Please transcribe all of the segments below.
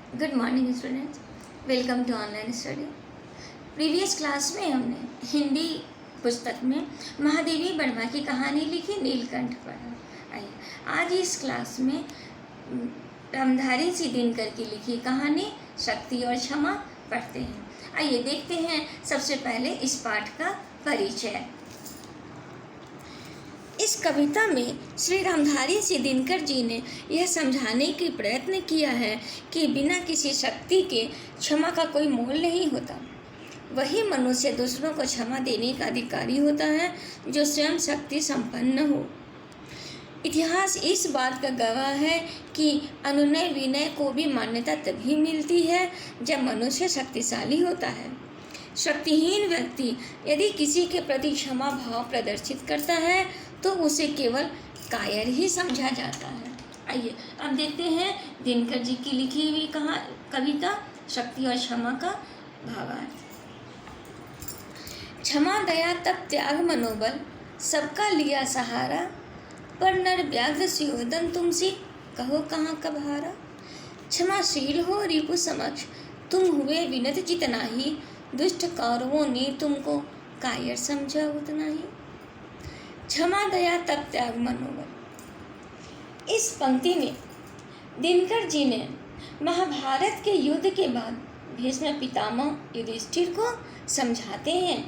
Good morning students, welcome to online study. Previous class में हमने हिंदी पुस्तक में महादेवी वर्मा की कहानी लिखी नीलकंठ पढ़ा। आइए आज इस क्लास में रामधारी सिंह दिनकर की लिखी कहानी शक्ति और क्षमा पढ़ते हैं। आइए देखते हैं सबसे पहले इस पाठ का परिचय। इस कविता में श्री रामधारी सिंह दिनकर जी ने यह समझाने की प्रयत्न किया है कि बिना किसी शक्ति के क्षमा का कोई मोल नहीं होता। वही मनुष्य दूसरों को क्षमा देने का अधिकारी होता है जो स्वयं शक्ति संपन्न हो। इतिहास इस बात का गवाह है कि अनुनय विनय को भी मान्यता तभी मिलती है जब मनुष्य शक्तिशाली होता है। शक्तिहीन व्यक्ति यदि किसी के प्रति क्षमा भाव प्रदर्शित करता है तो उसे केवल कायर ही समझा जाता है। आइए अब देखते हैं दिनकर जी की लिखी हुई कविता शक्ति और क्षमा का भावार्थ। क्षमा दया तप त्याग मनोबल सबका लिया सहारा, पर नर व्याघ्र सुयोधन तुमसे कहो कहाँ कब हारा। क्षमाशील हो रिपु समक्ष तुम हुए विनत जितना ही, दुष्ट कौरवों ने तुमको कायर समझा उतना ही। क्षमा दया तप त्याग मनोबल। इस पंक्ति में दिनकर जी ने महाभारत के युद्ध के बाद भीष्म पितामह युधिष्ठिर को समझाते हैं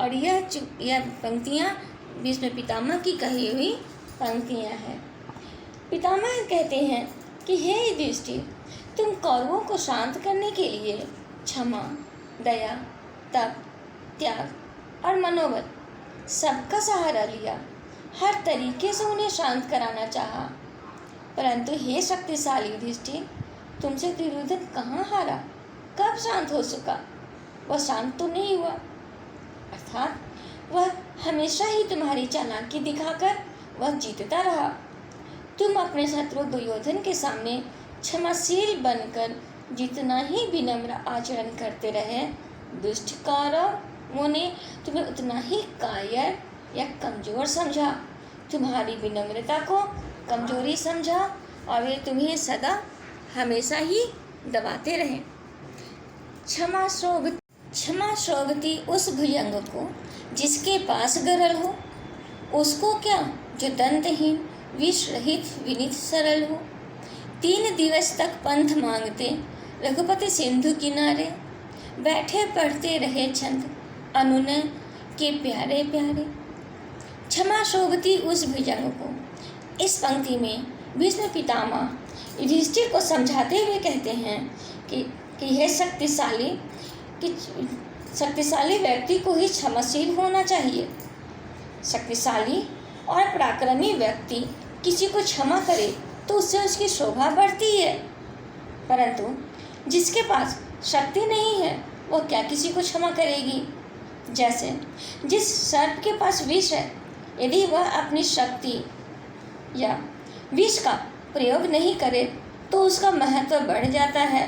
और यह पंक्तियाँ भीष्म पितामह की कही हुई पंक्तियाँ हैं। पितामह कहते हैं कि हे युधिष्ठिर, तुम कौरवों को शांत करने के लिए क्षमा दया तप त्याग और मनोबल सबका सहारा लिया, हर तरीके से उन्हें शांत कराना चाहा, परंतु हे शक्तिशाली युधिष्ठिर, तुमसे दुर्योधन कहाँ हारा, कब शांत हो सका? वह शांत तो नहीं हुआ, अर्थात वह हमेशा ही तुम्हारी चालाकी दिखाकर वह जीतता रहा। तुम अपने शत्रु दुर्योधन के सामने क्षमाशील बनकर जितना ही विनम्र आचरण करते रहे, दुष्ट कौरवों ने तुम्हें उतना ही कायर या कमज़ोर समझा, तुम्हारी विनम्रता को कमजोरी समझा और वे तुम्हें सदा हमेशा ही दबाते रहे। क्षमा शोभती उस भुजंग को जिसके पास गरल हो, उसको क्या जो दंतहीन विष रहित विनीत सरल हो। 3 दिवस तक पंथ मांगते रघुपति सिंधु किनारे, बैठे पढ़ते रहे छंद अनुनय के प्यारे प्यारे। क्षमा शोभती उस भुजंग को। इस पंक्ति में भीष्म पितामह युधिष्ठिर को समझाते हुए कहते हैं कि यह शक्तिशाली व्यक्ति को ही क्षमाशील होना चाहिए। शक्तिशाली और पराक्रमी व्यक्ति किसी को क्षमा करे तो उससे उसकी शोभा बढ़ती है, परंतु जिसके पास शक्ति नहीं है वह क्या किसी को क्षमा करेगी। जैसे जिस सर्प के पास विष है, यदि वह अपनी शक्ति या विष का प्रयोग नहीं करे तो उसका महत्व बढ़ जाता है,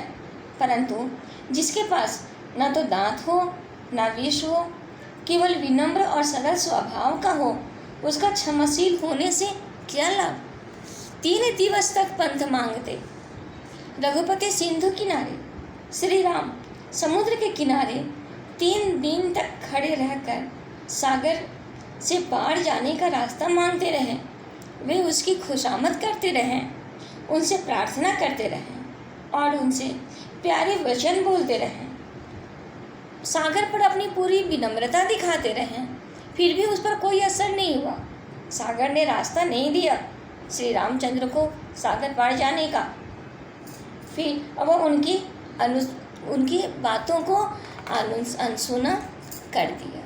परंतु जिसके पास न तो दांत हो न विष हो, केवल विनम्र और सरल स्वभाव का हो, उसका क्षमाशील होने से क्या लाभ। 3 दिवस तक पंथ मांगते रघुपति सिंधु किनारे, श्री राम समुद्र के किनारे 3 दिन तक खड़े रहकर सागर से पार जाने का रास्ता मांगते रहे। वे उसकी खुशामद करते रहें, उनसे प्रार्थना करते रहें और उनसे प्यारे वचन बोलते रहें। सागर पर अपनी पूरी विनम्रता दिखाते रहें, फिर भी उस पर कोई असर नहीं हुआ। सागर ने रास्ता नहीं दिया श्री रामचंद्र को सागर पार जाने का। फिर अब उनकी बातों को अनसुना कर दिया।